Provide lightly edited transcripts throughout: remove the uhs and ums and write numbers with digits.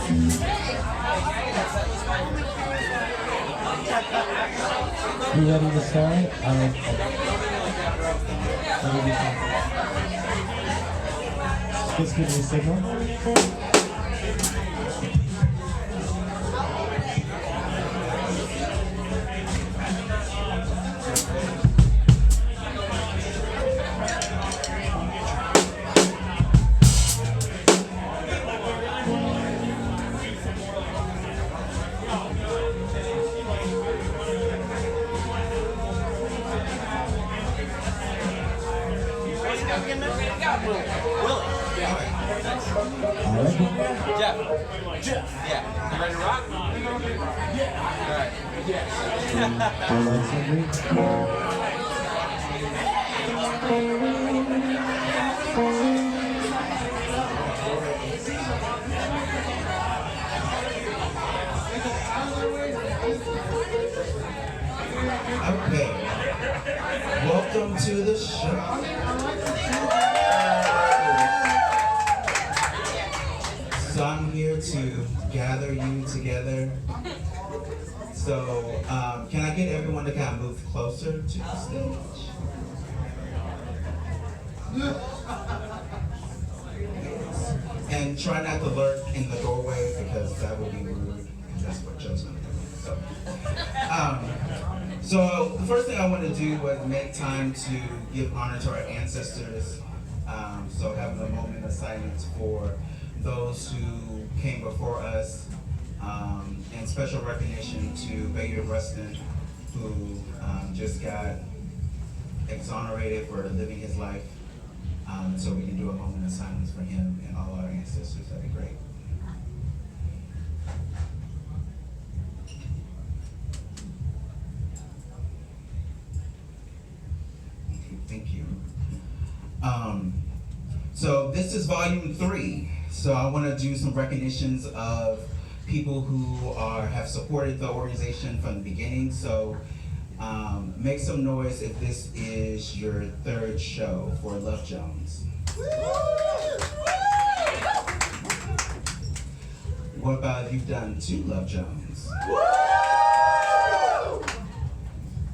You ready to start? Ready to start. Just give me a signal. Okay, welcome to the show. So I'm here to gather you together. So can I get everyone to kind of move closer to the stage? And try not to lurk in the doorway because that would be rude. And that's what Joe's gonna do. So the first thing I wanted to do was make time to give honor to our ancestors. So having a moment of silence for those who came before us, and special recognition to Bayard Rustin, who just got exonerated for living his life. So we can do a moment of silence for him and all our ancestors. That'd be great. Thank you. So this is volume 3. So I want to do some recognitions of people who have supported the organization from the beginning. So make some noise if this is your 3rd show for Love Jones. What about if you've done 2 Love Jones?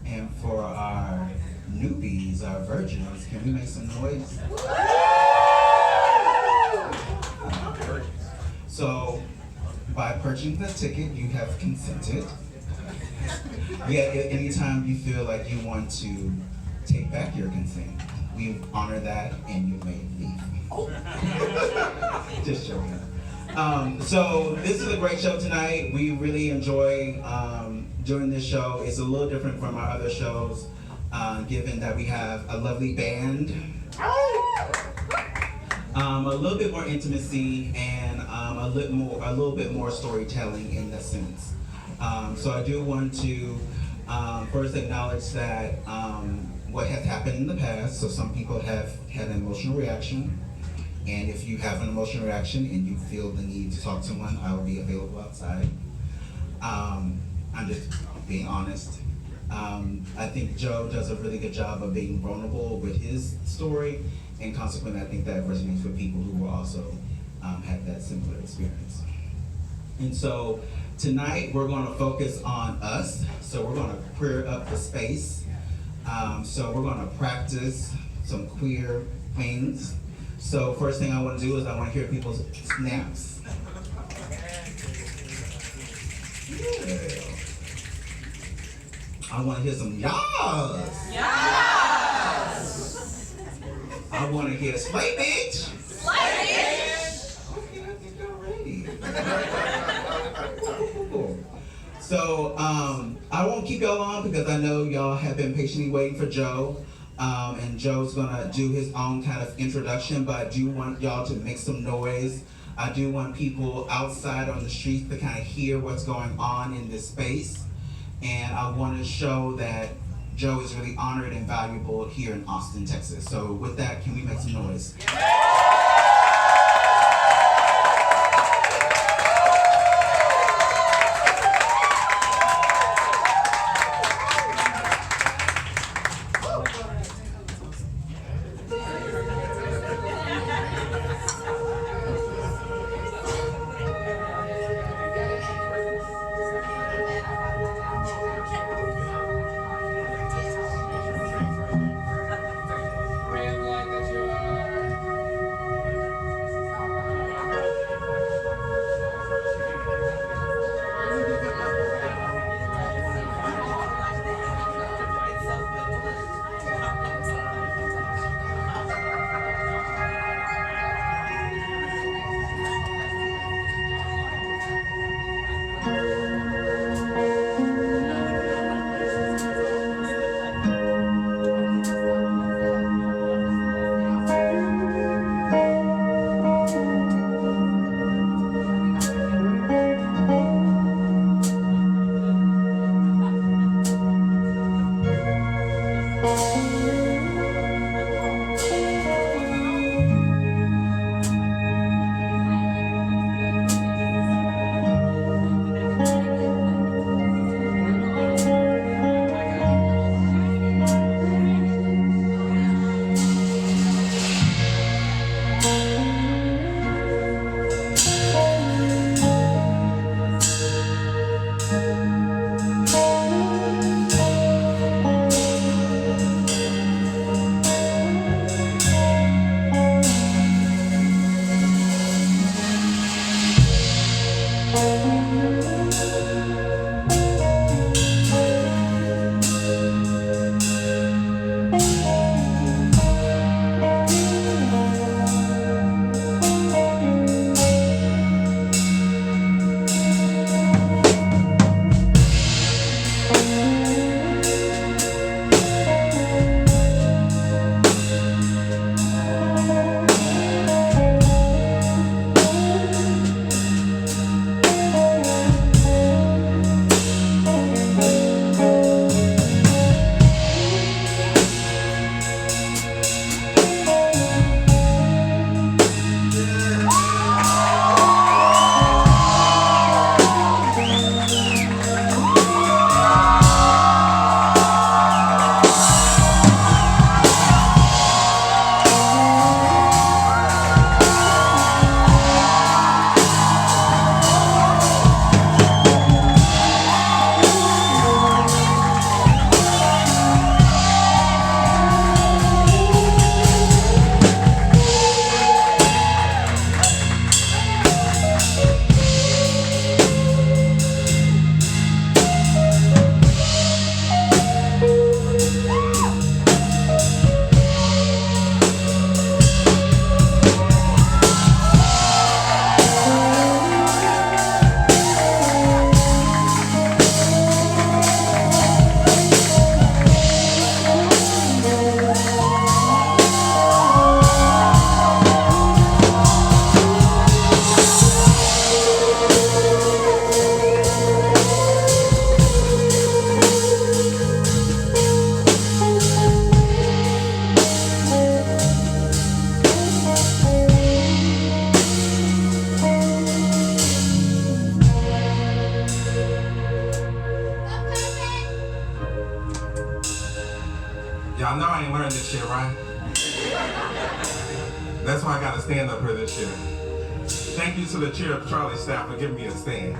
And for our newbies, our virgins, can we make some noise? So, by purchasing the ticket, you have consented. Yet, anytime you feel like you want to take back your consent, we honor that and you may leave. Just joking. So, this is a great show tonight. We really enjoy doing this show. It's a little different from our other shows, given that we have a lovely band, a little bit more intimacy, and a little bit more storytelling in the sense. So I do want to first acknowledge that what has happened in the past. So some people have had an emotional reaction, and if you have an emotional reaction and you feel the need to talk to someone, I will be available outside. I'm just being honest. I think Joe does a really good job of being vulnerable with his story, and consequently, I think that resonates with people who will also have that similar experience. And so tonight we're going to focus on us. So we're going to queer up the space. So we're going to practice some queer things. So first thing I want to do is I want to hear people's snaps. Yeah. I want to hear some yas. Yes. I want to hear slay bitch. Slay bitch. Okay, I think I'm ready. Cool. So I won't keep y'all long because I know y'all have been patiently waiting for Joe. And Joe's gonna do his own kind of introduction, but I do want y'all to make some noise. I do want people outside on the streets to kind of hear what's going on in this space. And I want to show that Joe is really honored and valuable here in Austin, Texas. So with that, can we make some noise? Y'all know I ain't learned this shit, right? That's why I gotta stand up here this year. Thank you to the Cheer Up Charlie staff for giving me a stand.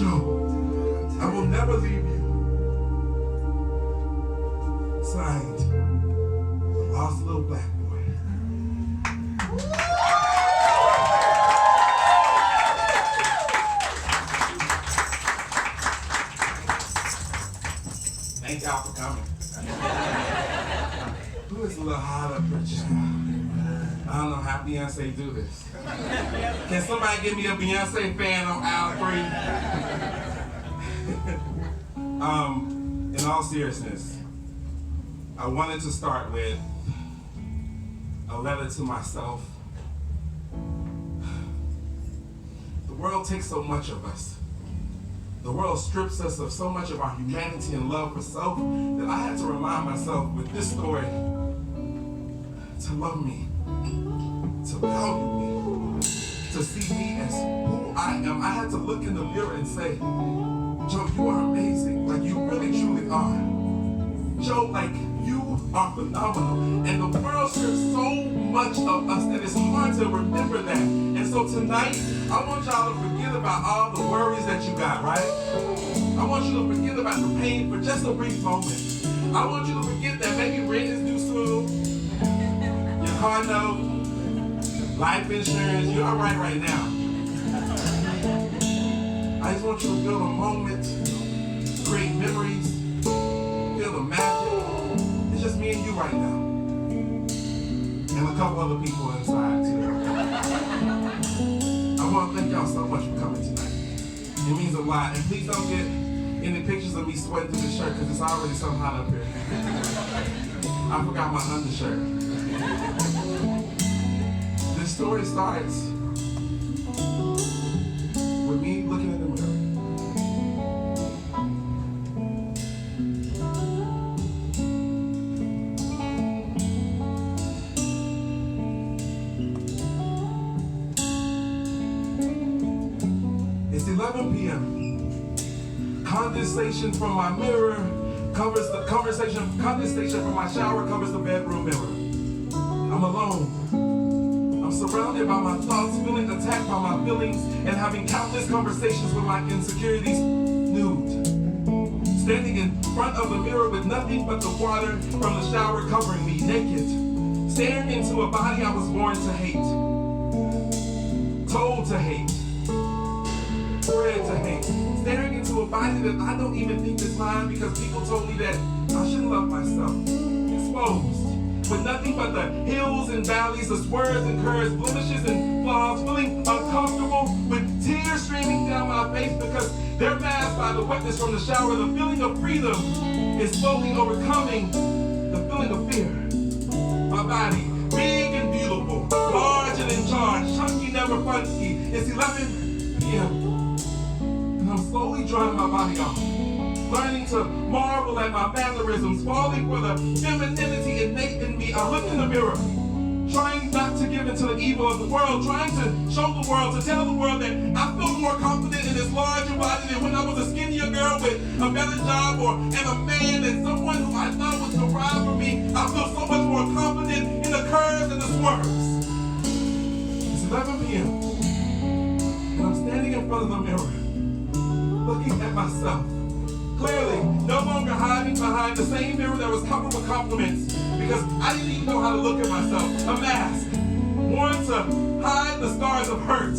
Joe, I will never leave you. Signed, the lost little black boy. Thank y'all for coming. Who is a little hot up here, child? I don't know how Beyonce do this. Can somebody give me a Beyonce fan on aisle 3? In all seriousness, I wanted to start with a letter to myself. The world takes so much of us. The world strips us of so much of our humanity and love for self that I had to remind myself with this story to love me, to value me, to see me as who I am. I had to look in the mirror and say, Joe, you are amazing. Like, you really, truly are. Joe, like, you are phenomenal. And the world strips so much of us that it's hard to remember that. And so tonight, I want y'all to forget about all the worries that you got, right? I want you to forget about the pain for just a brief moment. I want you to forget that maybe rent is due soon, your car note, life insurance, you're all right now. I just want you to feel a moment, create memories, feel the magic. It's just me and you right now. And a couple other people inside too. I want to thank y'all so much for coming tonight. It means a lot. And please don't get any pictures of me sweating through the shirt because it's already so hot up here. I forgot my undershirt. This story starts with me looking in the mirror. It's 11 p.m. Condensation from my mirror covers the condensation from my shower covers the bedroom mirror. I'm alone. I'm surrounded by my thoughts, feeling attacked by my feelings, and having countless conversations with my insecurities nude. Standing in front of the mirror with nothing but the water from the shower covering me, naked. Staring into a body I was born to hate. Told to hate. Bred to hate. Staring into a body that I don't even think is mine because people told me that I shouldn't love myself. Exposed. With nothing but the hills and valleys, the swerves and curves, blemishes and flaws, feeling uncomfortable with tears streaming down my face because they're masked by the wetness from the shower. The feeling of freedom is slowly overcoming the feeling of fear. My body, big and beautiful, large and in charge, chunky, never funky. It's 11 p.m. and I'm slowly drying my body off. Learning to marvel at my mannerisms, falling for the femininity innate in me. I look in the mirror, trying not to give into the evil of the world, trying to show the world, to tell the world that I feel more confident in this larger body than when I was a skinnier girl with a better job and a man and someone who I thought would survive for me. I feel so much more confident in the curves and the swerves. It's 11 p.m. and I'm standing in front of the mirror, looking at myself. Clearly, no longer hiding behind the same mirror that was covered with compliments because I didn't even know how to look at myself. A mask, worn to hide the scars of hurt,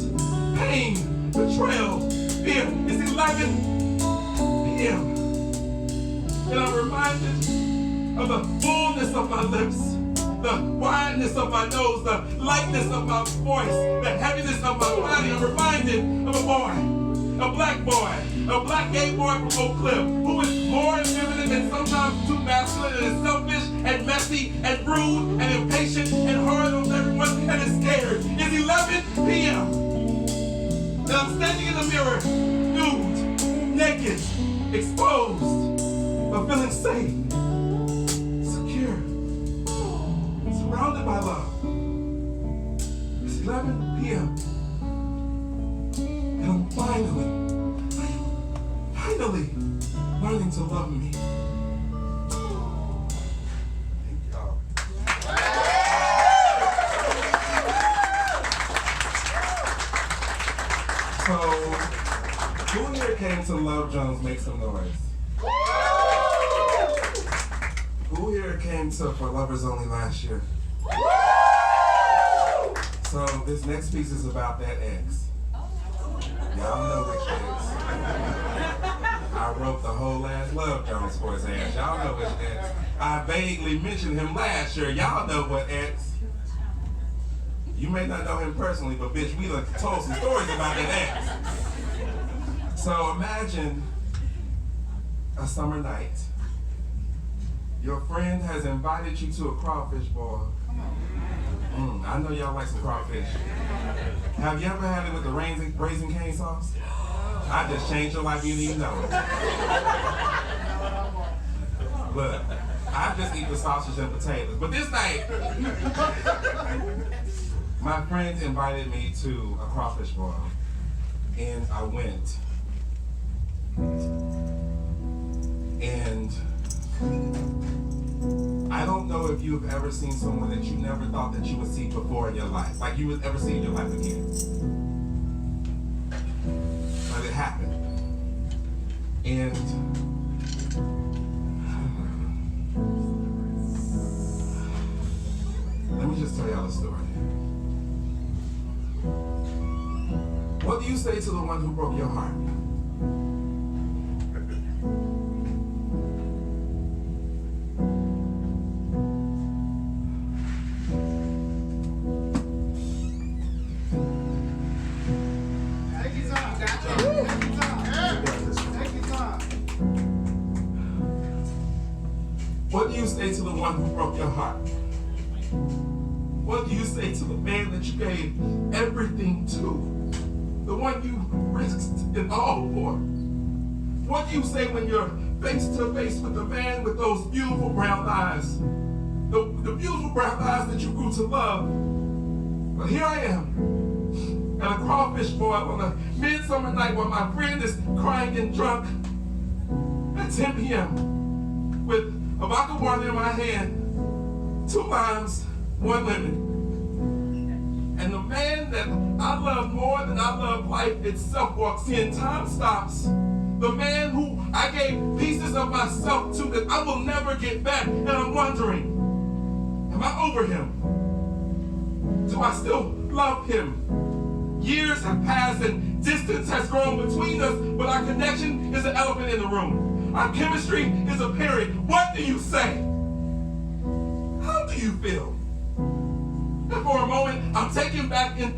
pain, betrayal, fear. It's 11 p.m. and I'm reminded of the fullness of my lips, the wideness of my nose, the lightness of my voice, the heaviness of my body. I'm reminded of a boy, a black boy, a black gay boy from Oak Cliff, who is more effeminate and sometimes too masculine and is selfish and messy and rude and impatient and hard on everyone and is scared. It's 11 p.m. and I'm standing in the mirror, nude, naked, exposed, but feeling safe, secure, surrounded by love. It's 11 p.m. and I'm finally learning to love me. Thank y'all. So, doing your came to Love Jones? Make some noise. Who here came to For Lovers Only last year? So this next piece is about that ex. Y'all know which ex. I wrote the whole last Love Jones for his ass. Y'all know which ex. I vaguely mentioned him last year. Y'all know what ex. You may not know him personally, but bitch, we done told some stories about that ex. So imagine a summer night. Your friend has invited you to a crawfish boil. I know y'all like some crawfish. Have you ever had it with the raisin cane sauce? I just changed your life, you didn't even know it. Look, I just eat the sausage and potatoes. But this night, my friends invited me to a crawfish boil, and I went. And I don't know if you've ever seen someone that you never thought that you would see before in your life, like you would ever see in your life again. But it happened. And let me just tell y'all a story. What do you say to the one who broke your heart? What do you say to the one who broke your heart? What do you say to the man that you gave everything to? The one you risked it all for? What do you say when you're face to face with the man with those beautiful brown eyes? The beautiful brown eyes that you grew to love. But here I am at a crawfish boil on a midsummer night while my friend is crying and drunk at 10 p.m. with a vodka water in my hand, 2 limes, 1 lemon. And the man that I love more than I love life itself walks in. Time stops. The man who I gave pieces of myself to that I will never get back. And I'm wondering, am I over him? Do I still love him? Years have passed and distance has grown between us, but our connection is an elephant in the room. Our chemistry is apparent. What do you say? How do you feel? And for a moment, I'm taken back in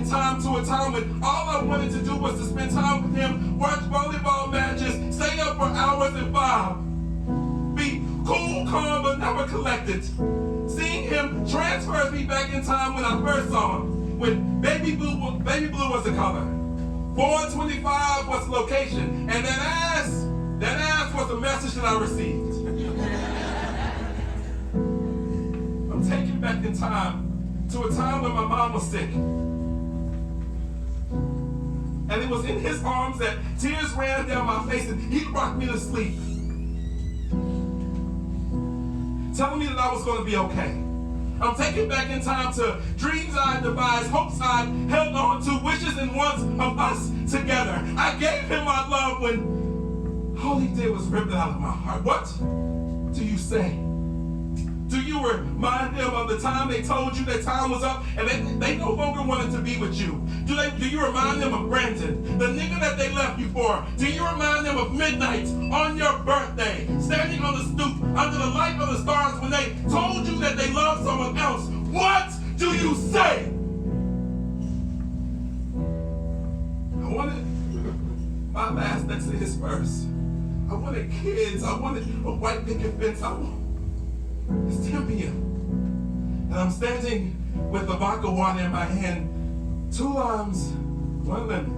time to a time when all I wanted to do was to spend time with him, watch volleyball matches, stay up for hours and vibe, be cool, calm, but never collected. Seeing him transfers me back in time when I first saw him, when baby blue was the color, 425 was the location, and that ass was the message that I received. I'm taken back in time to a time when my mom was sick. And it was in his arms that tears ran down my face and he rocked me to sleep, telling me that I was going to be okay. I'm taken back in time to dreams I devised, hopes I held on to, wishes and wants of us together. I gave him my love when all he did was rip it out of my heart. What do you say? Do you remind them of the time they told you that time was up and they no longer wanted to be with you? Do you remind them of Brandon, the nigga that they left you for? Do you remind them of midnight on your birthday, standing on the stoop under the light of the stars when they told you that they loved someone else? What do you say? I wanted my last next to his first. I wanted kids. I wanted a white picket fence. It's 10 p.m. and I'm standing with the vodka water in my hand, 2 limes, 1 lemon.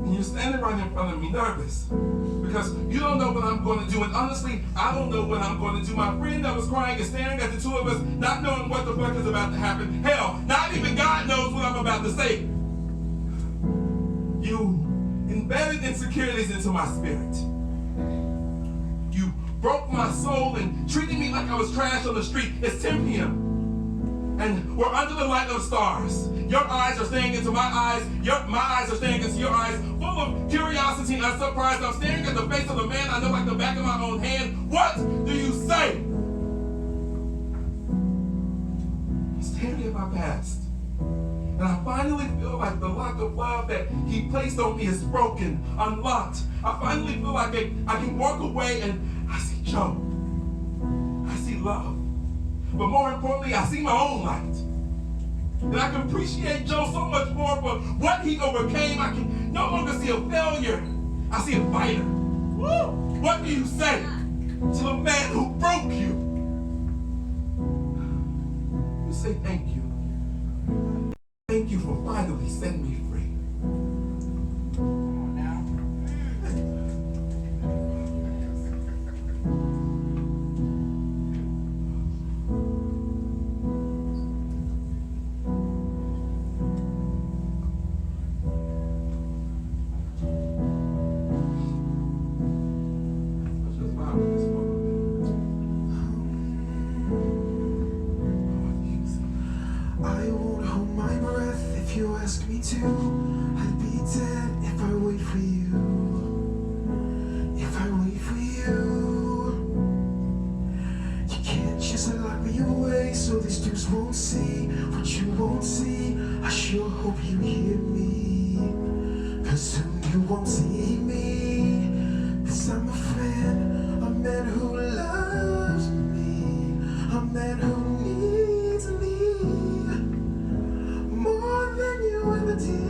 And you're standing right in front of me nervous because you don't know what I'm going to do. And honestly, I don't know what I'm going to do. My friend that was crying is staring at the 2 of us, not knowing what the fuck is about to happen. Hell, not even God knows what I'm about to say. You embedded insecurities into my spirit. You broke my soul and treated me like I was trash on the street. It's 10 p.m. And we're under the light of stars. Your eyes are staring into my eyes. My eyes are staring into your eyes. Full of curiosity and surprise. I'm staring at the face of the man I know like the back of my own hand. What do you say? I'm staring at my past. And I finally feel like the lock of love that he placed on me is broken, unlocked. I finally feel like I can walk away and I see Joe. I see love. But more importantly, I see my own light. And I can appreciate Joe so much more for what he overcame. I can no longer see a failure. I see a fighter. Woo! What do you say to the man who broke you? You say thank you. Thank you for finally setting me free. Come on now. Let's just vibe with this one. I won't hold my breath if you ask me to. I'd be dead if I wait for you. If I wait for you. You can't just lock me away so these dudes won't see what you won't see. I sure hope you hear me, 'cause soon you won't see me. 'Cause I'm a fan, a man who loves me, a man who needs me more than you ever did.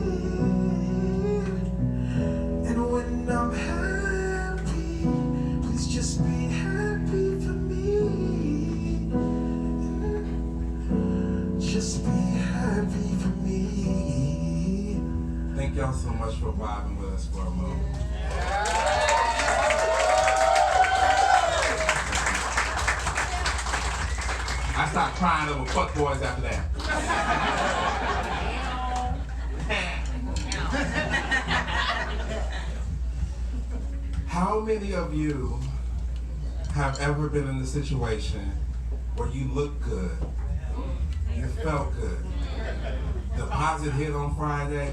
And when I'm happy, please just be happy for me. Just be happy for me. Thank y'all so much for vibing with us for a moment. I stopped crying over fuckboys after that. How many of you have ever been in a situation where you looked good, you felt good, deposit hit on Friday,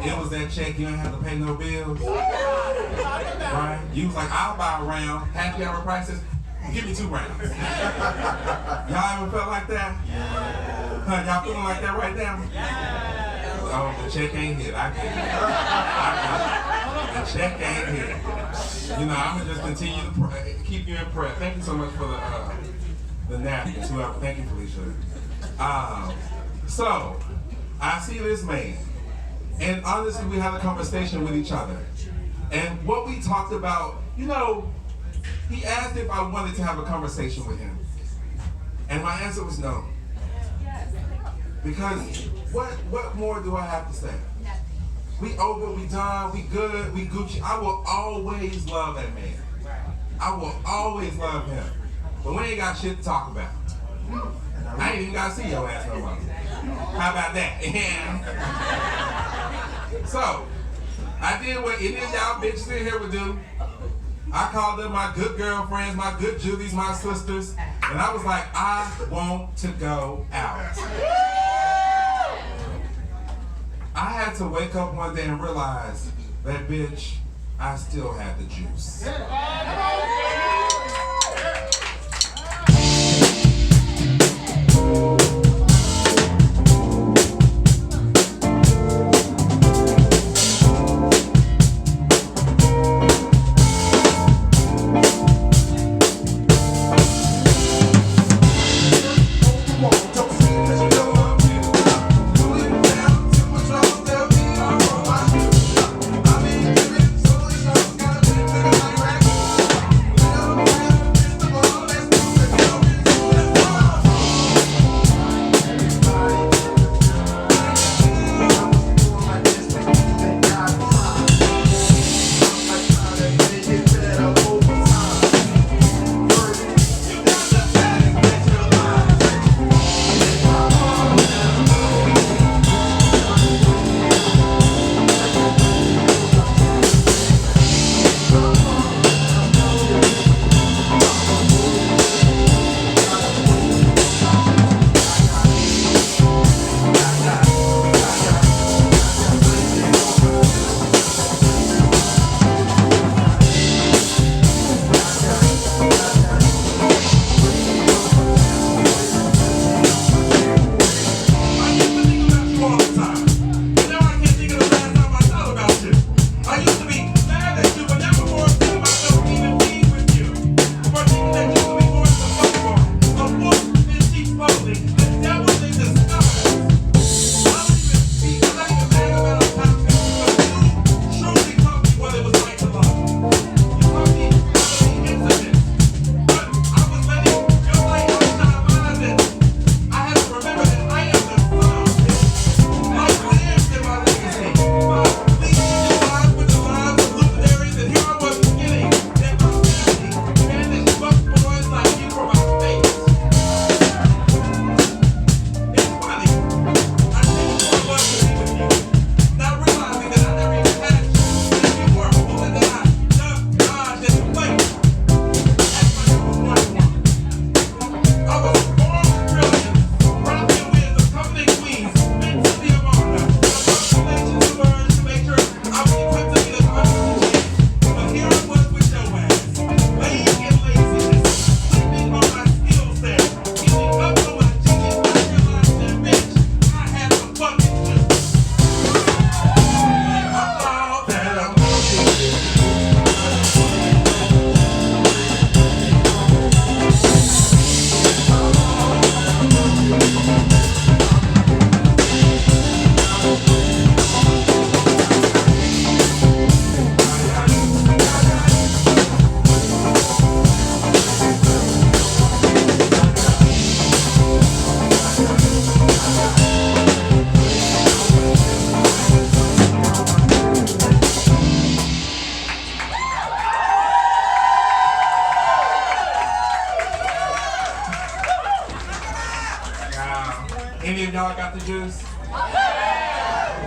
it was that check, you ain't have to pay no bills, right? You was like, I'll buy a round, happy hour prices, give me 2 rounds. Y'all ever felt like that? Huh, y'all feeling like that right now? Oh, the check ain't hit. I get it. The check ain't hit. You know, I'm gonna just continue to keep you in prayer. Thank you so much for the napkins. Whoever. Thank you, Felicia. So I see this man, and honestly, we had a conversation with each other, and what we talked about, you know, he asked if I wanted to have a conversation with him, and my answer was no. Because what more do I have to say? We over, we done, we good, we Gucci. I will always love that man. I will always love him. But we ain't got shit to talk about. I ain't even got to see your ass no more. How about that? So, I did what any of y'all bitches in here would do. I called them my good girlfriends, my good Judies, my sisters, and I was like, I want to go out. I had to wake up one day and realize that, bitch, I still had the juice. the juice?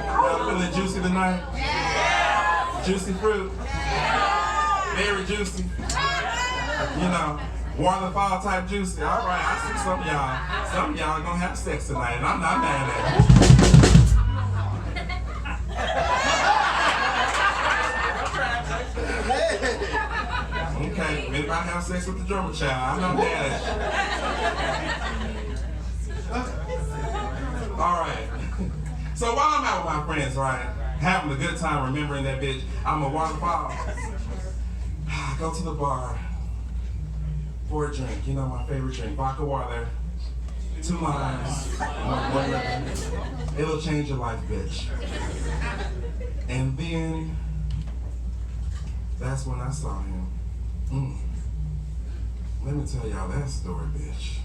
Y'all feeling juicy tonight? Juicy fruit? Very juicy. You know, waterfall type juicy. All right, I see some of y'all. Some of y'all gonna have sex tonight, and I'm not mad at you. Okay, anybody have sex with the drummer child? I'm not mad at you. All right. So while I'm out with my friends, right, having a good time, remembering that bitch, I'm a waterfall. I go to the bar for a drink. You know my favorite drink, vodka water, 2 limes, 1 lemon. It'll change your life, bitch. And then that's when I saw him. Let me tell y'all that story, bitch.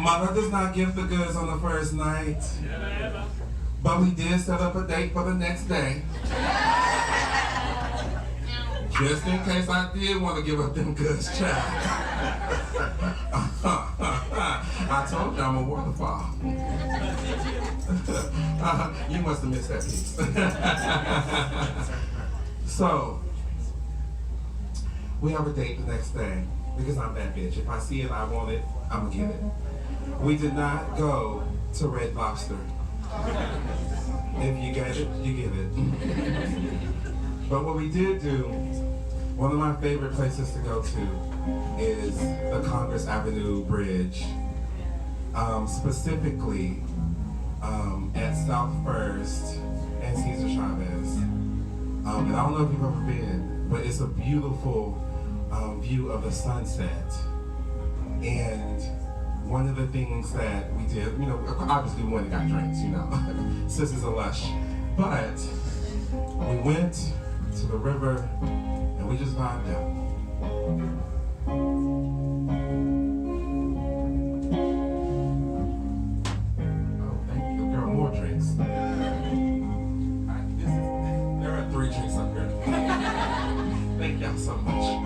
Mother does not give the goods on the first night, but we did set up a date for the next day. Just in case I did want to give up them goods, child. I told you I'm a waterfall. You must have missed that piece. So, We have a date the next day because I'm that bitch. If I see it, I want it, I'm gonna get it. We did not go to Red Lobster. If you get it, you get it. But what we did do, one of my favorite places to go to is the Congress Avenue Bridge. Specifically at South First and Cesar Chavez. And I don't know if you've ever been, but it's a beautiful view of the sunset. And one of the things that we did, you know, obviously we went and got drinks, you know, Sisters of Lush. But we went to the river and we just vibed out. Oh, thank you, girl, more drinks. There are 3 drinks up here. Thank y'all so much.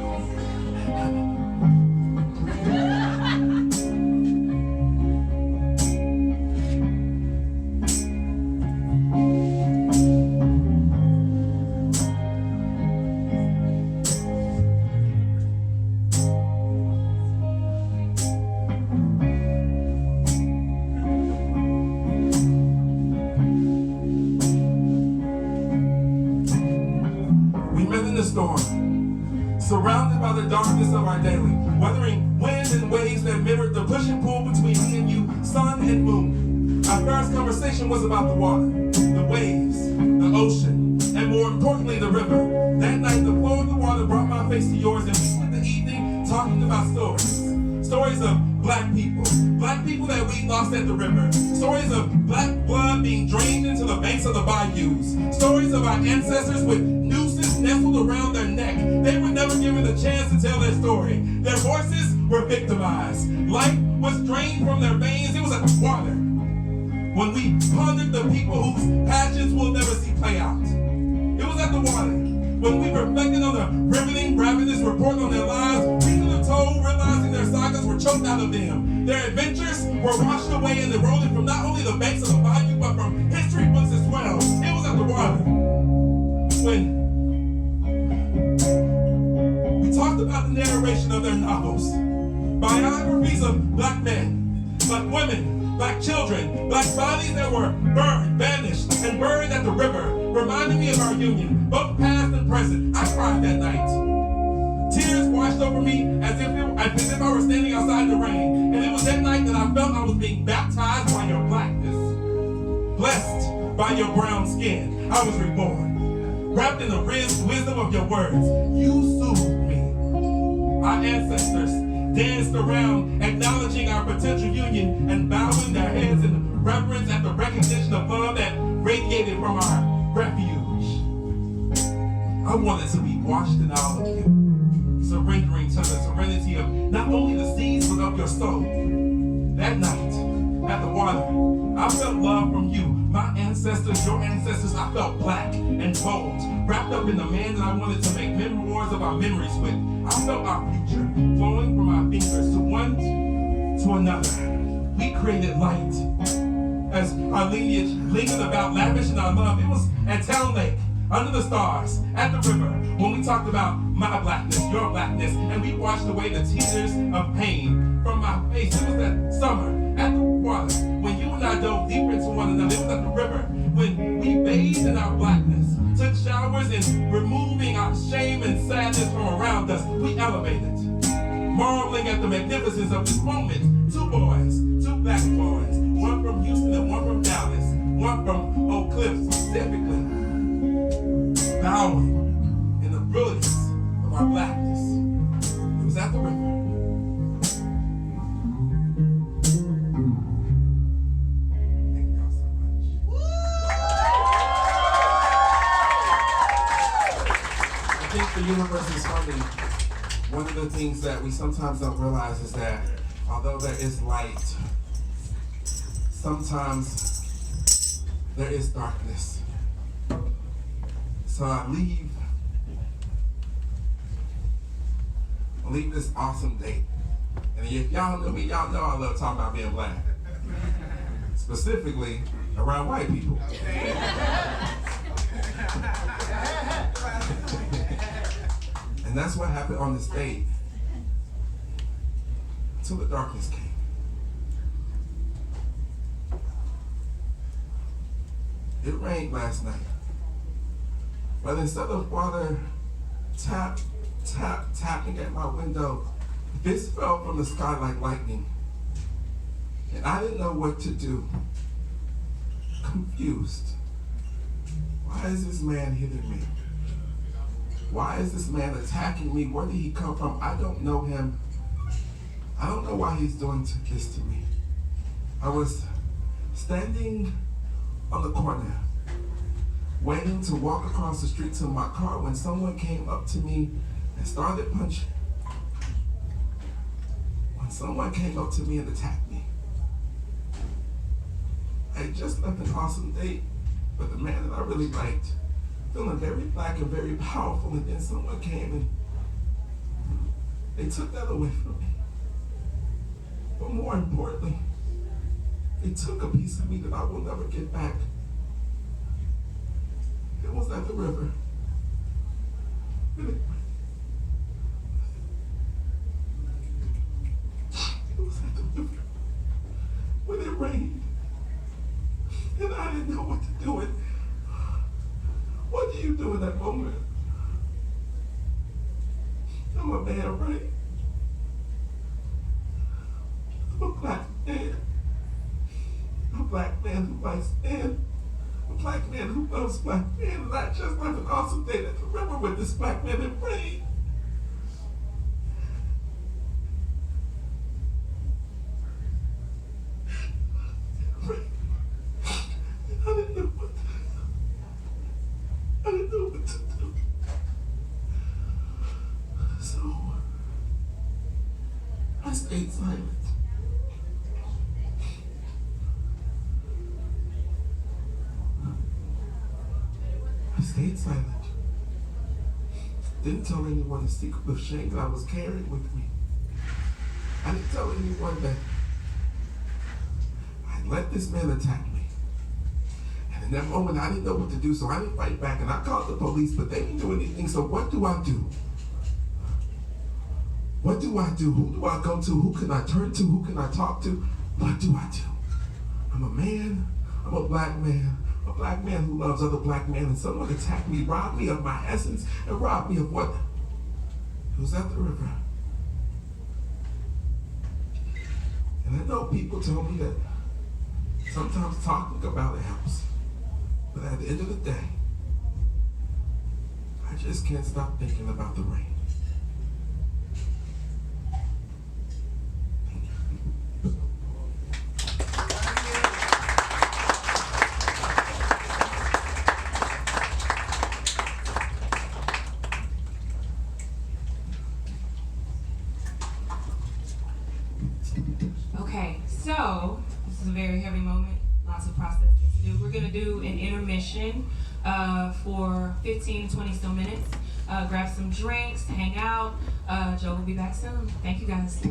Storm, surrounded by the darkness of our daily, weathering wind and waves that mirrored the push and pull between me and you, sun and moon. Our first conversation was about the water, the waves, the ocean, and more importantly, the river. That night, the flow of the water brought my face to yours, and we spent the evening talking about stories of black people that we lost at the river, stories of black blood being drained into the banks of the bayous, stories of our ancestors with nooses nestled around their neck. They were never given the chance to tell their story. Their voices were victimized. Life was drained from their veins. It was like water. When we pondered the people whose passions we'll never see play out. It was at the water. When we reflected on the riveting, ravenous report on their lives, we could have told, realizing their sagas were choked out of them. Their adventures were washed away and eroded from not only the banks of the bayou, but from history books as well. It was at the water. When we talked about the narration of their novels, biographies of black men, black women, black children, black bodies that were burned, banished, and buried at the river, reminded me of our union, both past and present. I cried that night. Tears washed over me as if I were standing outside in the rain. And it was that night that I felt I was being baptized by your blackness, blessed by your brown skin. I was reborn, wrapped in the wisdom of your words. You soothed me. Our ancestors danced around, acknowledging our potential union and bowing their heads in reverence at the recognition of love that radiated from our refuge. I wanted to be washed in all of you, surrendering to the serenity of not only the seas but of your soul. That night, at the water, I felt love from you. My ancestors, your ancestors, I felt black and bold, wrapped up in the man that I wanted to make memoirs of our memories with. I felt our future flowing from our fingers to one to another. We created light. As our lineage lingered about lavish in our love, it was at Town Lake, under the stars, at the river, when we talked about my blackness, your blackness, and we washed away the tears of pain from my face. It was that summer at the water, when you and I dove deeper into one another. It was at the river, when we bathed in our blackness, took showers in removing our shame and sadness from around us. We elevated, marveling at the magnificence of this moment. 2 boys, 2 black boys, one from Houston and one from Dallas, one from Oak Cliff specifically, bowing in the brilliance of our blackness. It was at the river. Thank y'all so much. I think the universe is humming. One of the things that we sometimes don't realize is that although there is light, sometimes there is darkness. So I leave this awesome date. And if y'all know me, y'all know I love talking about being black. Specifically around white people. And And that's what happened on this date until the darkness came. It rained last night, but instead of water tapping at my window, this fell from the sky like lightning. And I didn't know what to do. Confused. Why is this man hitting me? Why is this man attacking me? Where did he come from? I don't know him. I don't know why he's doing this to me. I was standing on the corner, waiting to walk across the street to my car when someone came up to me and started punching. When someone came up to me and attacked me. I had just left an awesome date with a man that I really liked, feeling very black and very powerful, and then someone came and they took that away from me. But more importantly, they took a piece of me that I will never get back. It was at the river. It was at the river when it rained. And I didn't know what to do. What do you do in that moment? I'm a man, right? I'm a black man. A black man who likes men. A black man who loves black men. And I just left an awesome day at the river with this black man in rain. I didn't know what to do. So I stayed silent. I stayed silent. Didn't tell anyone the secret of shame that I was carrying with me. I didn't tell anyone that I let this man attack me. And in that moment, I didn't know what to do, so I didn't fight back. And I called the police, but they didn't do anything. So what do I do? What do I do? Who do I go to? Who can I turn to? Who can I talk to? What do I do? I'm a man. I'm a black man. A black man who loves other black men, and someone attacked me, robbed me of my essence, and robbed me of what? It was at the river. And I know people tell me that sometimes talking about it helps. But at the end of the day, I just can't stop thinking about the rain. Okay, so this is a very heavy moment, lots of processing to do. We're gonna do an intermission for 15, 20 still minutes. Grab some drinks, hang out. Joe will be back soon. Thank you guys.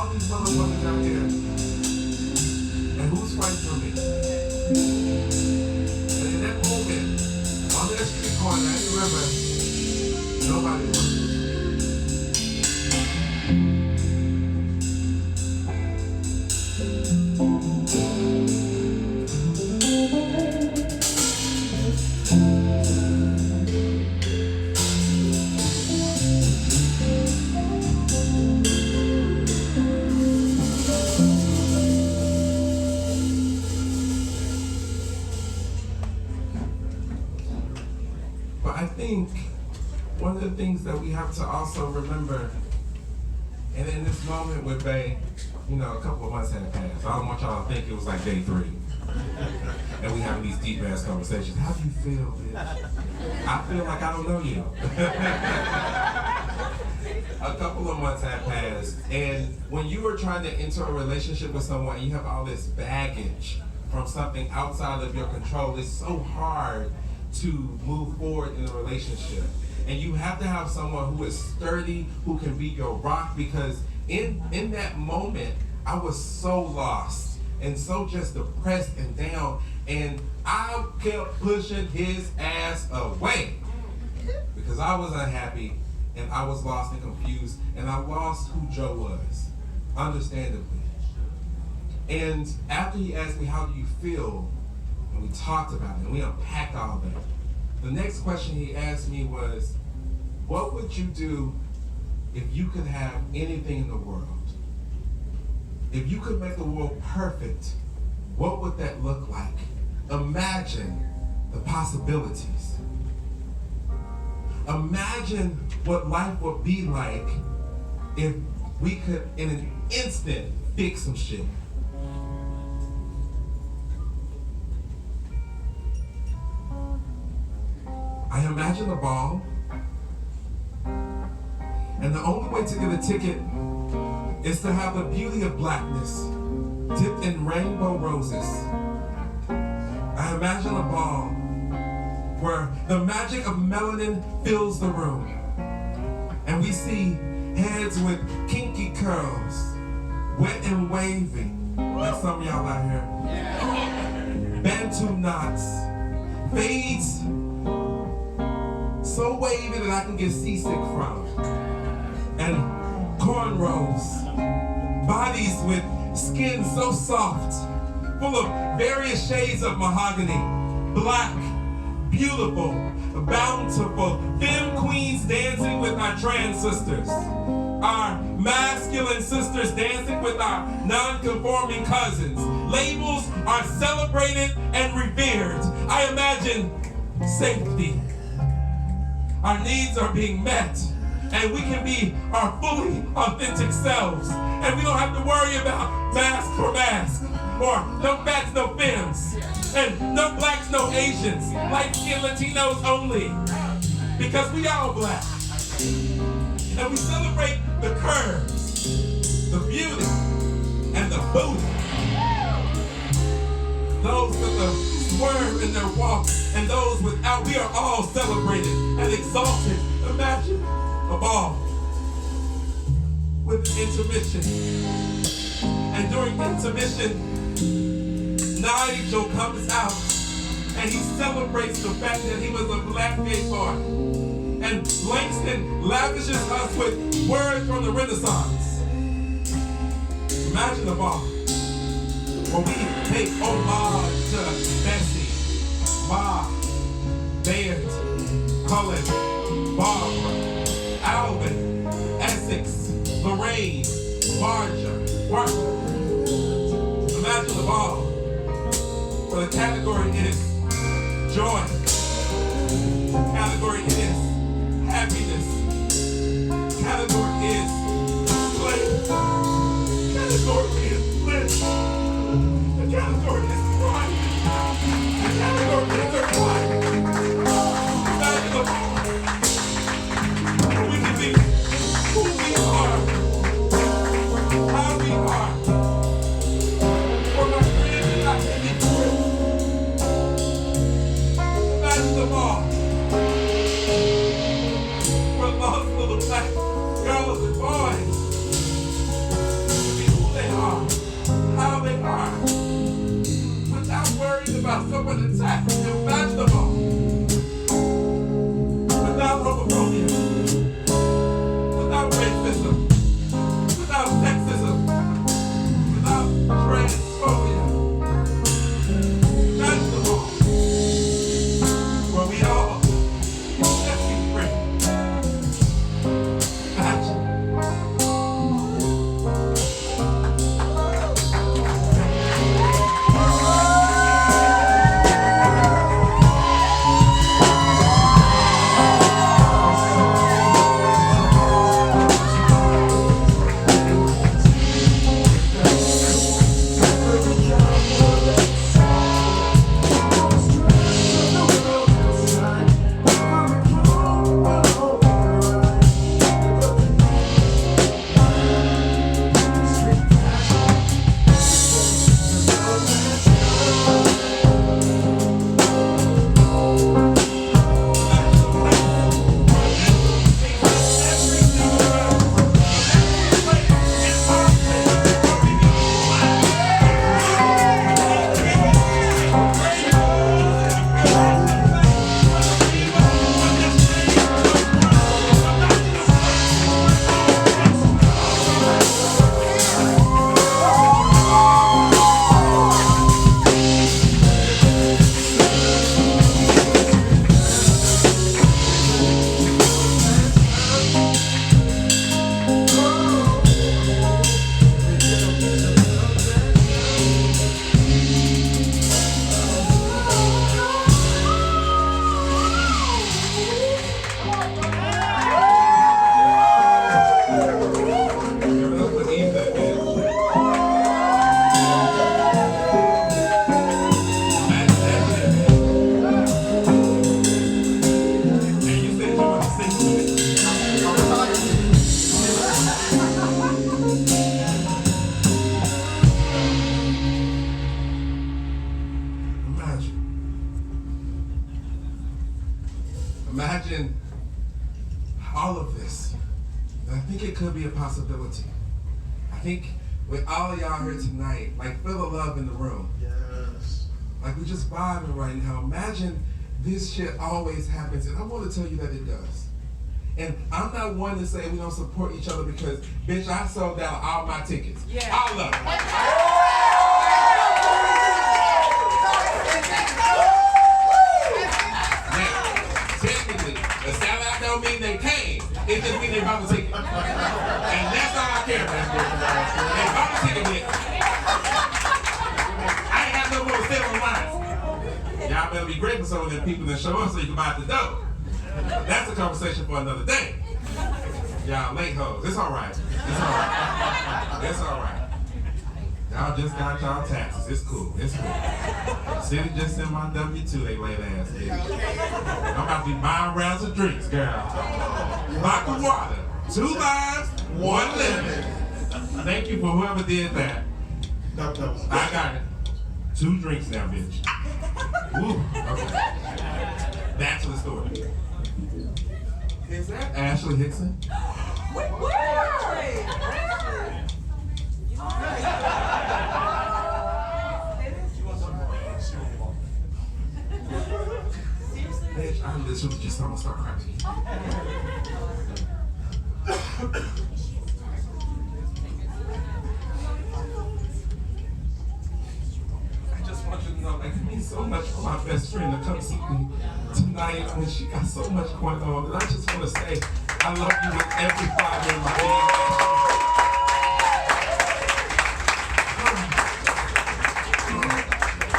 all these motherfuckers out here. And who's fighting for me? And in that moment, on that street corner, I remember nobody was. But I think one of the things that we have to also remember, and in this moment with Bay, you know, a couple of months had passed. I don't want y'all to think it was like day 3. And we having these deep ass conversations. How do you feel, bitch? I feel like I don't know you. A couple of months had passed. And when you are trying to enter a relationship with someone, you have all this baggage from something outside of your control. It's so hard to move forward in a relationship. And you have to have someone who is sturdy, who can be your rock, because in that moment, I was so lost and so just depressed and down, and I kept pushing his ass away because I was unhappy and I was lost and confused, and I lost who Joe was, understandably. And after he asked me, how do you feel? And we talked about it and we unpacked all that. The next question he asked me was, what would you do if you could have anything in the world? If you could make the world perfect, what would that look like? Imagine the possibilities. Imagine what life would be like if we could, in an instant, fix some shit. I imagine a ball, and the only way to get a ticket is to have the beauty of blackness dipped in rainbow roses. I imagine a ball where the magic of melanin fills the room, and we see heads with kinky curls, wet and wavy, like some of y'all out here. Bantu knots, fades so wavy that I can get seasick from, and cornrows, bodies with skin so soft, full of various shades of mahogany, black, beautiful, bountiful, femme queens dancing with our trans sisters, our masculine sisters dancing with our non-conforming cousins. Labels are celebrated and revered. I imagine safety. Our needs are being met, and we can be our fully authentic selves. And we don't have to worry about mask for mask, or no fats, no femmes, and no blacks, no Asians, light-skinned Latinos only, because we all black. And we celebrate the curves, the beauty, and the booty. Those with the swerve in their walk, and those without, we are all celebrated and exalted. Imagine a ball with intermission. And during intermission, Nigel comes out and he celebrates the fact that he was a black gay boy. And Langston lavishes us with words from the Renaissance. Imagine a ball where we pay homage to Bessie, Ma, Baird, Cullen, Barbara, Alvin, Essex, Lorraine, Marja, Martha. Imagine the ball where the category is joy. Category is happiness. Category is play. Category is bliss. The category is pride. The category is their pride. Imagine the ball where we can be who we are, how we are. For my friends and not any friends. Imagine the ball where lost little black girls and boys will be up an attack imaginable. Without homophobia, without racism, without sexism, without transphobia. Imaginable. Where we all let be free. Imagine. Imagine all of this. And I think it could be a possibility. I think with all of y'all here tonight, like feel the love in the room. Yes. Like we just vibing right now. Imagine this shit always happens, and I want to tell you that it does. And I'm not one to say we don't support each other because, bitch, I sold out all my tickets. Yeah. All of them. The sellout don't mean they came. It just means they bought the ticket. And that's all I care about. They bought the ticket with. I ain't got no more to sell online. Y'all better be grateful for some of them people that show up so you can buy the dough. That's a conversation for another day. Y'all late hoes. It's all right. It's all right. It's all right. Y'all just got y'all taxes. It's cool. It's cool. The city just sent my W-2, they late ass nigga. I'm about to be buying rounds of drinks, girl. Vodka water. 2 limes, 1 lemon. Thank you for whoever did that. No. I got it. 2 drinks now, bitch. Woo. Okay. Back to the story. Is that Ashley Hickson? Bitch, I literally just almost start crying. I just want you to know, like, it means so much for my best friend to come see me tonight when she got so much going on. And I just want to say, I love you with every fiber in my being.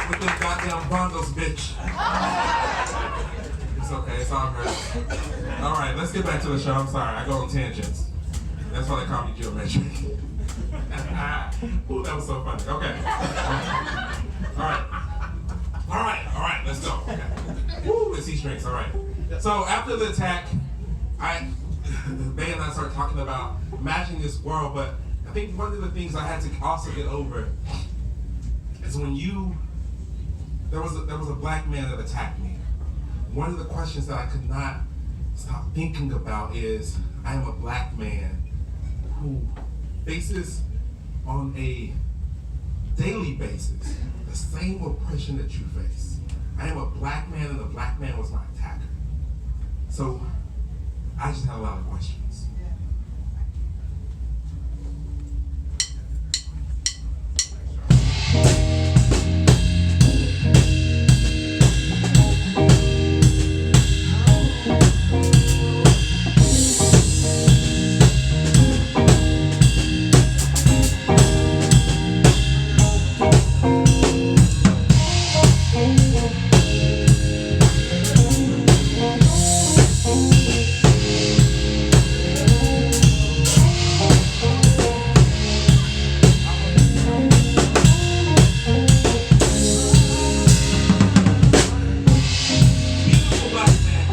With them goddamn bongos, bitch. It's okay, it's all good. All right, let's get back to the show. I'm sorry, I go on tangents. That's why they call me geometric. Ooh, that was so funny. Okay. All right, let's go. Okay. Woo, it's these drinks, all right. So after the attack, Bay and I started talking about imagining this world, but I think one of the things I had to also get over is when there was a black man that attacked me. One of the questions that I could not stop thinking about is, I am a black man who faces on a daily basis the same oppression that you face. I am a black man, and the black man was my attacker. So I just had a lot of questions. Beautiful black man.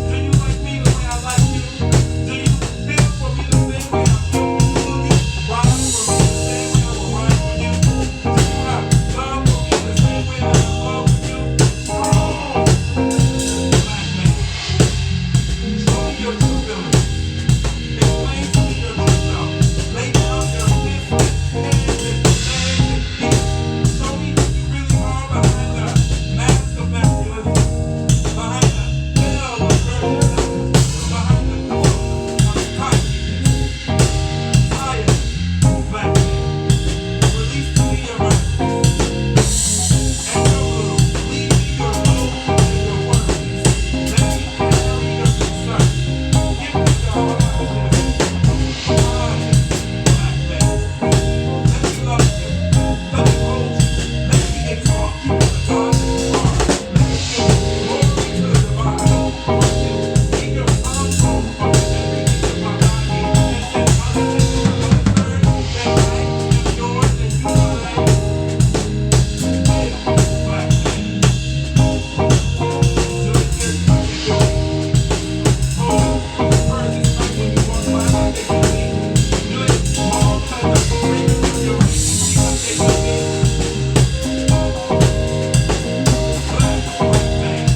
Do you like me the way I like you? Do you feel for me the same way I feel for you? Ride for me the same way I will ride for you? Do you have love for me the same way that I love for you? Oh, black man. Show me your true feelings. Explain to me your true self. Lay down your business, hands and feet. Show me who you really are behind the mask of masculinity. Behind the veil of virgin, behind the cloak of cockiness. Fire, black man, release to me your righteousness. And your blue, leave me your lows and your worries. Let me carry your concern. Give me your heart. Black man, let me love you. Let me hold you. Let me exalt you as the God that you are. Let me give glory to the divine. Worship in your throne of everything that my God needs. And hallelujah, that I am yours and you are mine. Yeah, black man. Do it just like you do. Oh, birds is like when you walk by like they can see. Do it small like the freedom of your reach. Like they can see. Black man.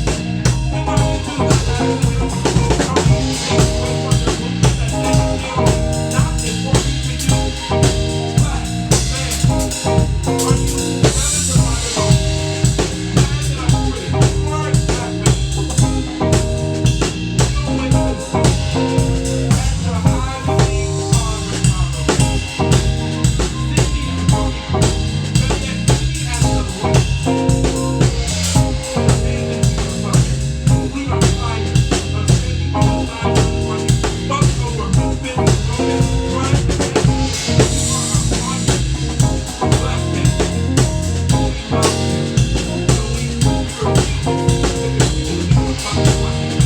You know you do that as well. How do you take away from your movement that they feel not important to you? Black man. Are you jealous of my devotion? Mad that I'm pretty? Smart black man. You witness. At your Ivy League conference, Cindy and Cody. Better yet, see me as the voice. We are tired of spending all the time on you. Fuck over movement, romance, crime, and death. You are a monster. Black man. We love you. So we refuse to continue to do a fucking black man.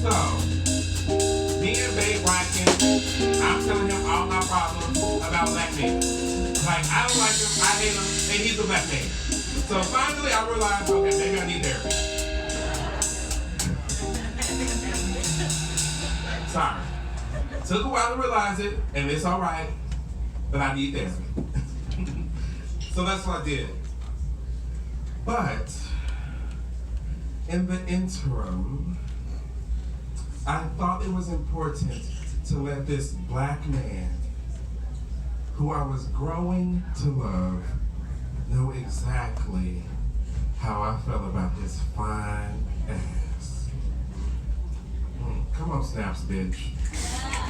So, me and Babe rocking. I'm telling him all my problems about black men. Like, I don't like him, I hate him, and he's a black man. So finally I realized, okay, maybe I need therapy. Sorry. Took a while to realize it, and it's alright, but I need therapy. So that's what I did. But, in the interim, I thought it was important to let this black man, who I was growing to love, know exactly how I felt about his fine ass. Come on, snaps, bitch.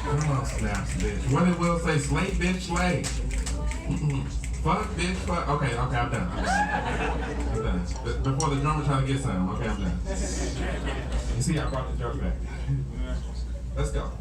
Come on, snaps, bitch. What did Will say? Slay, bitch, slay. Fuck, bitch, fuck. Okay, I'm done. I'm done. Before the drummer trying to get some. Okay, I'm done. You see, I brought the joke back. Let's go.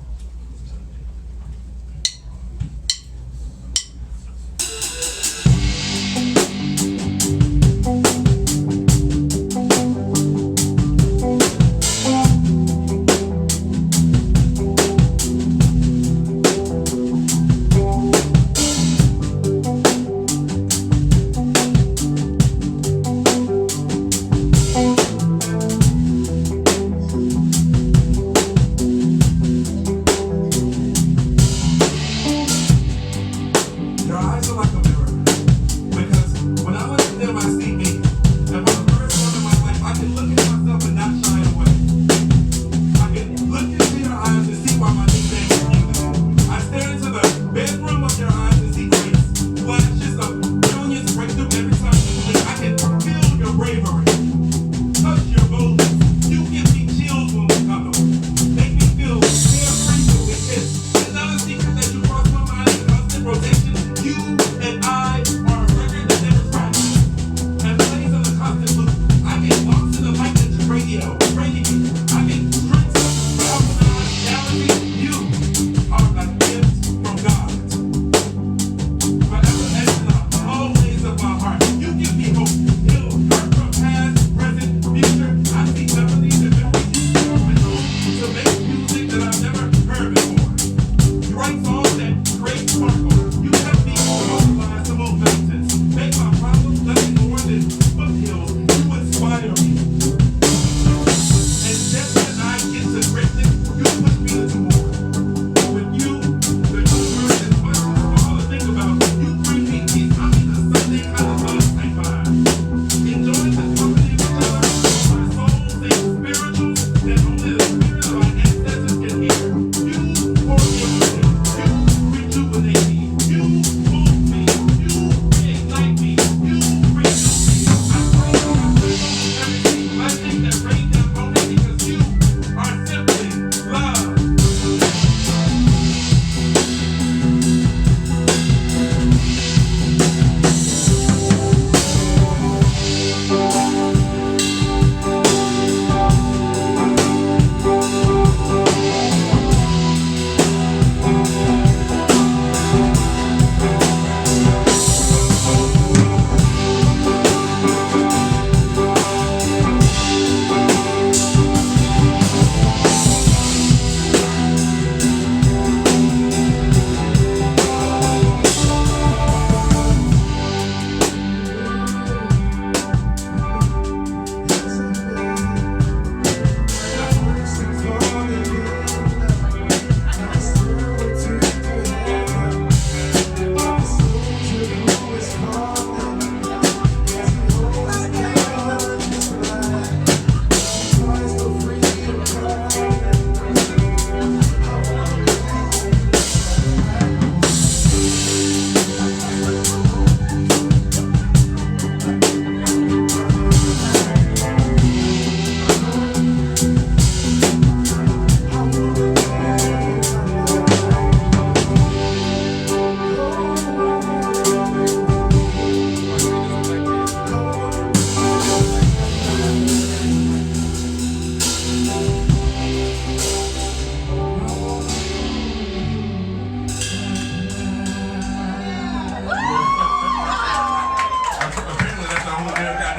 I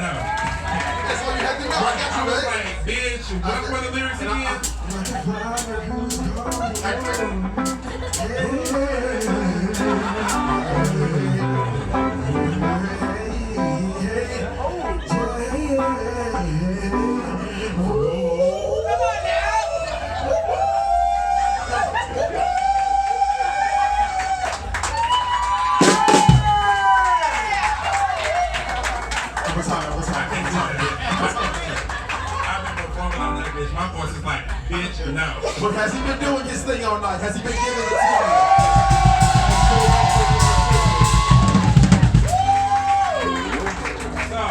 know. That's all you had to know. I got I you, was man. like, bitch, what were the lyrics again? I can't do that. I've been performing on that bitch. My voice is like, bitch, no. But has he been doing his thing all night? Has he been giving it to you? So,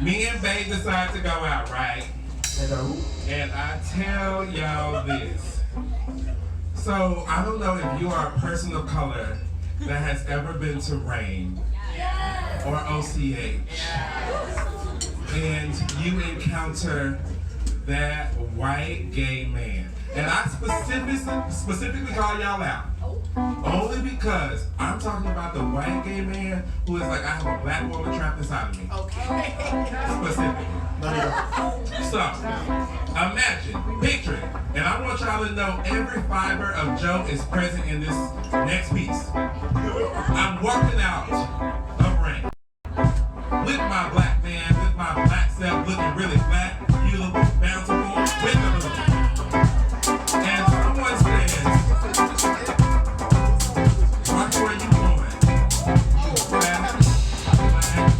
me and Bae decide to go out, right? Hello? And I tell y'all this. So, I don't know if you are a person of color that has ever been to RAIN or OCH and you encounter that white gay man. And I specifically call y'all out. Only because I'm talking about the white gay man who is like, I have a black woman trapped inside of me. Specifically. So, imagine, picture it, and I want y'all to know every fiber of Joe is present in this next piece. I'm walking out of RAIN with my black man, with my black self looking really black, beautiful, bountiful, with the blue. And someone says, watch where you going, you fat, black,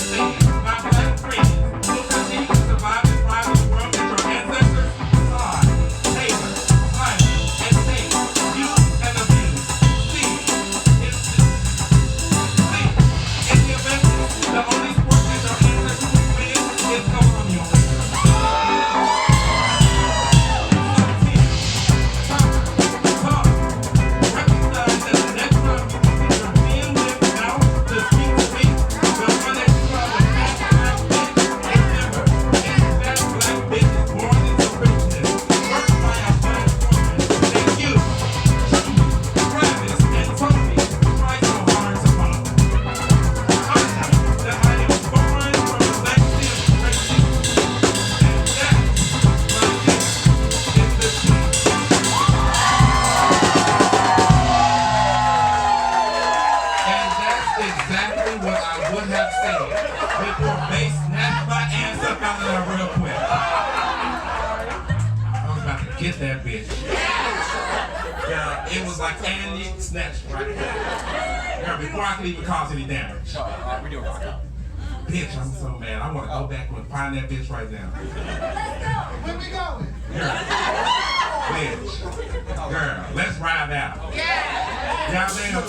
bitch. Get that bitch. Girl, it was like Andy snatched right here. Girl, before I could even cause any damage. We're doing rock out. Bitch, I'm so mad. I want to go back and find that bitch right now. Let's go. Where we going? Girl. Bitch. Girl, let's ride out. Y'all damn.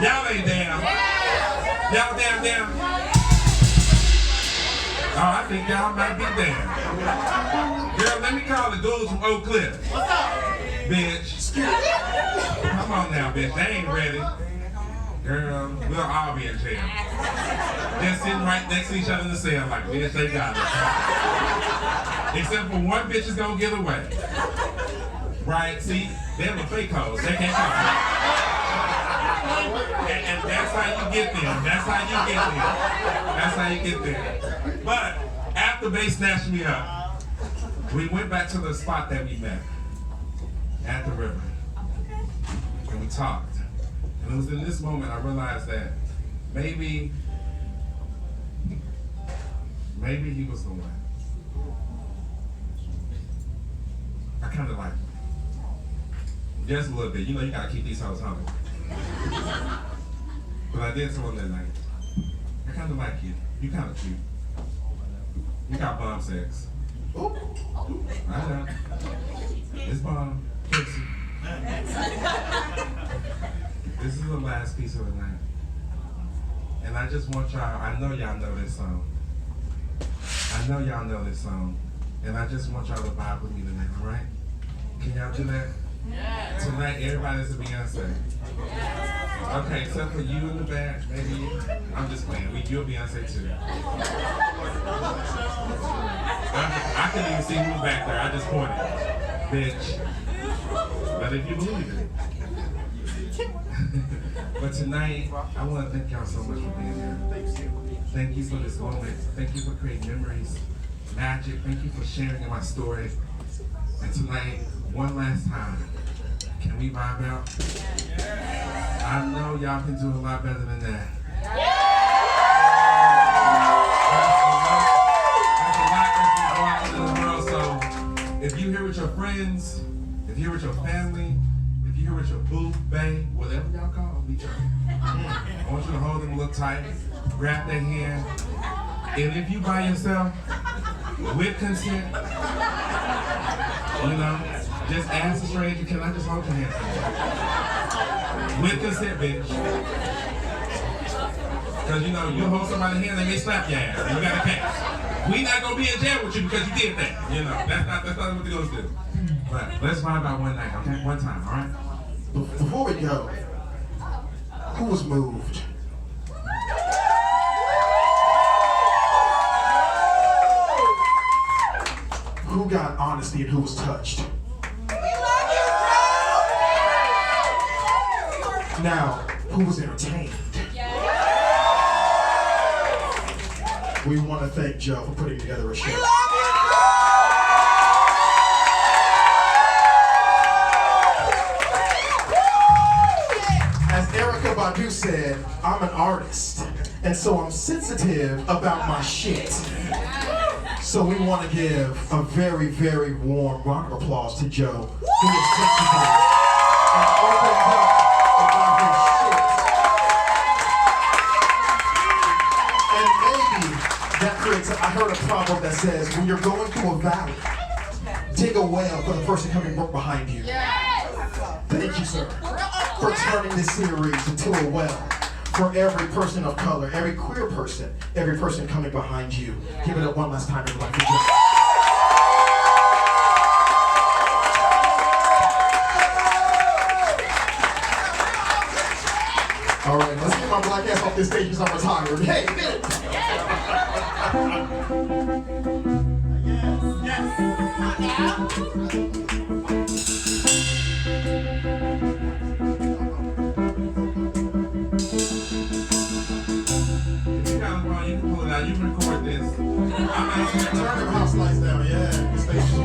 Y'all ain't damn. Y'all damn. Oh, I think y'all might be damn. Girl, let me call the dudes from Oak Cliff. What's up? Bitch. Come on now, bitch. They ain't ready. Girl, we'll all be in jail. They're sitting right next to each other in the cell like, bitch, they got it. Except for one bitch is gonna get away. Right? See, they're the fake hoes. They can't come. And that's how you get them. That's how you get them. That's how you get there. But after they snatched me up, we went back to the spot that we met at the river. And we talked. And it was in this moment I realized that maybe he was the one. I kind of like him. Just a little bit. You know you gotta keep these hoes humble. But I did tell him that night, I kind of like you. You kind of cute. You got bomb sex. I know. It's bomb. Kissy. This is the last piece of the night. And I just want y'all, I know y'all know this song. I know y'all know this song. And I just want y'all to vibe with me tonight, all right? Can y'all do that? Yes. Tonight, everybody's a Beyonce. Yes. Okay, except for you in the back, maybe. I'm just playing. You're Beyonce too. I couldn't even see who's back there. I just pointed. Bitch. But if you believe it. But tonight, I want to thank y'all so much for being here. Thank you for this moment. Thank you for creating memories, magic. Thank you for sharing in my story. And tonight, one last time, can we vibe out? I know y'all can do a lot better than that. There's a lot that's going on in the world, so if you're here with your friends, if you're here with your family, if you're here with your boo, bae, whatever y'all call each other, I want you to hold them a little tight, grab their hand, and if you by yourself, with consent, you know, just ask a stranger, can I just hold your hand? With consent, bitch. Because, you know, you hold somebody's hand, they may slap your ass. You got to catch. We not going to be in jail with you because you did that. You know, that's not what the ghosts do. But let's vibe about one night, okay? One time, all right? Before we go, who was moved? Who got honesty and who was touched? Now, who was entertained? We want to thank Joe for putting together a show. As Erykah Badu said, I'm an artist, and so I'm sensitive about my shit. So we want to give a very, very warm round of applause to Joe, who is sensitive and opened up about his shit. And maybe that creates, I heard a proverb that says, when you're going through a valley, dig a well for the person coming behind you. Thank you, sir, for turning this series into a well. For every person of color, every queer person, every person coming behind you. Give it up one last time, everybody. For Joe. All right, let's get my black ass off this stage because I'm retired. Hey, get it. You can pull it out. You can record this. I'm asking Turn them house lights down. Yeah, good station.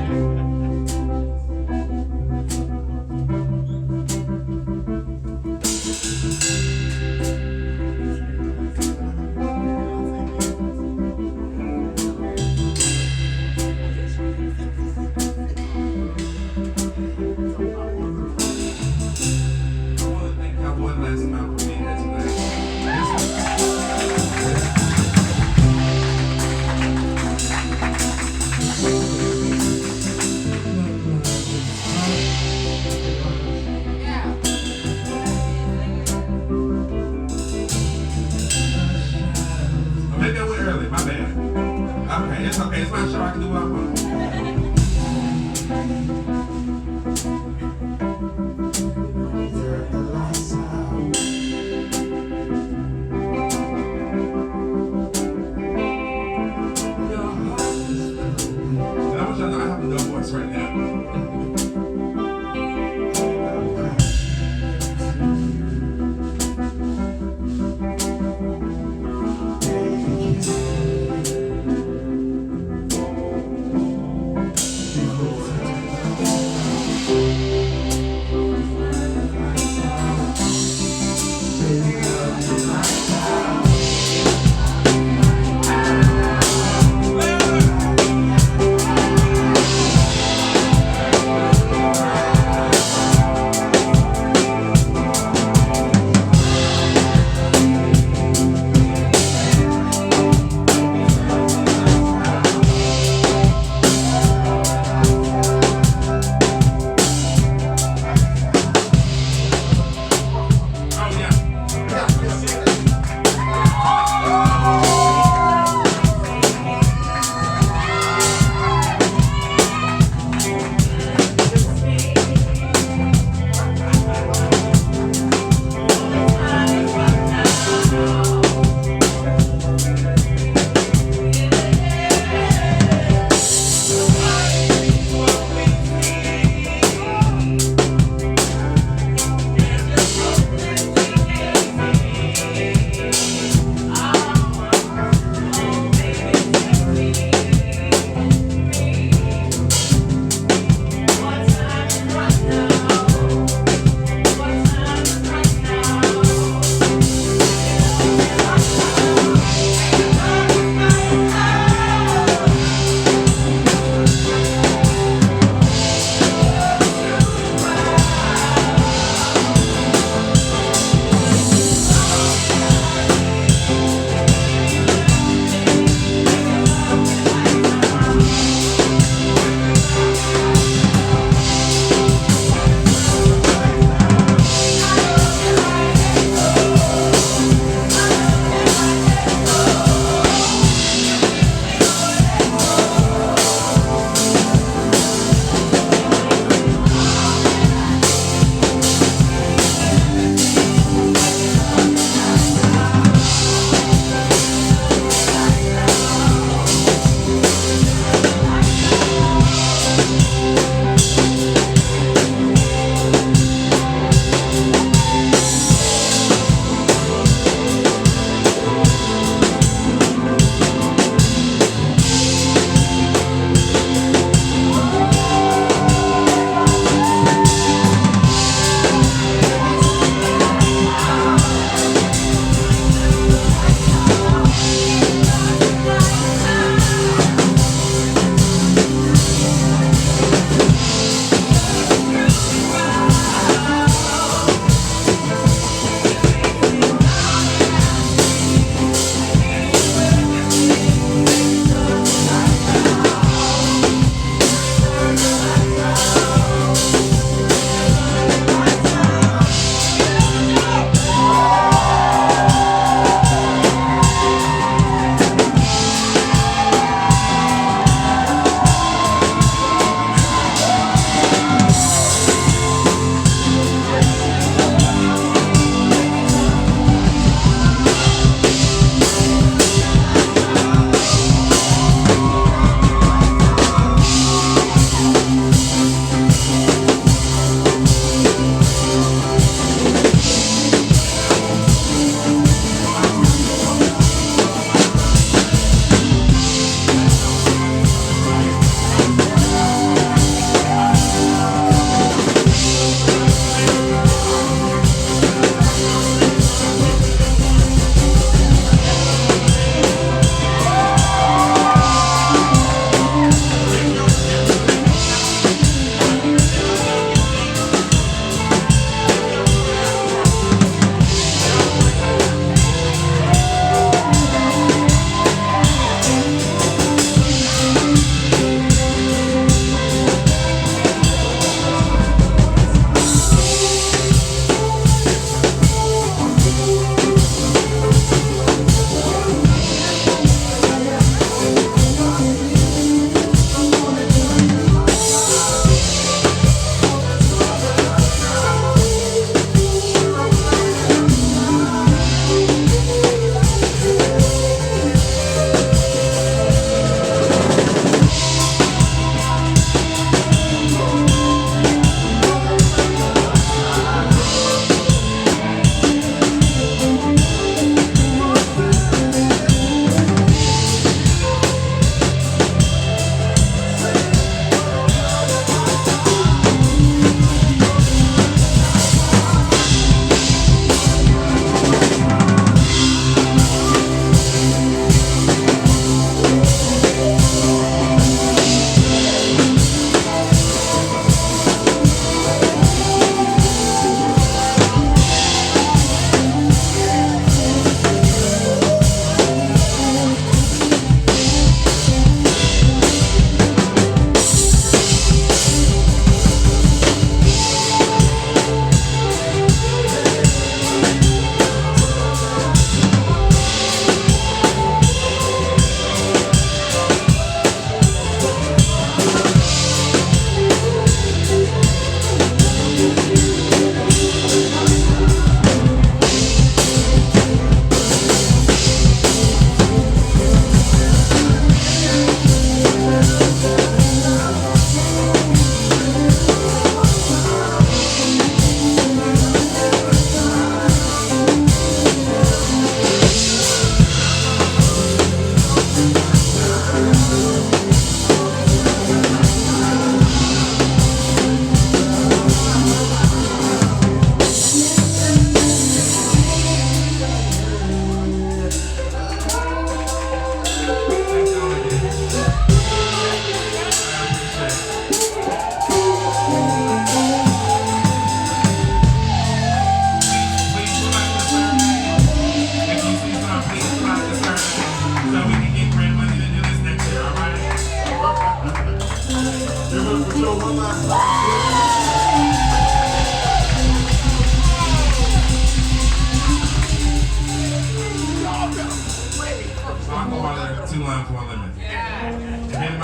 Oh yeah.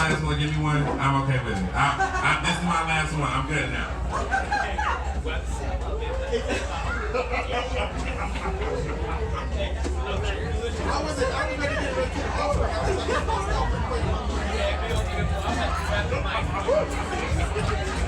last one. Give me one. I'm okay with it. This is my last one. I'm good now. I was ready to get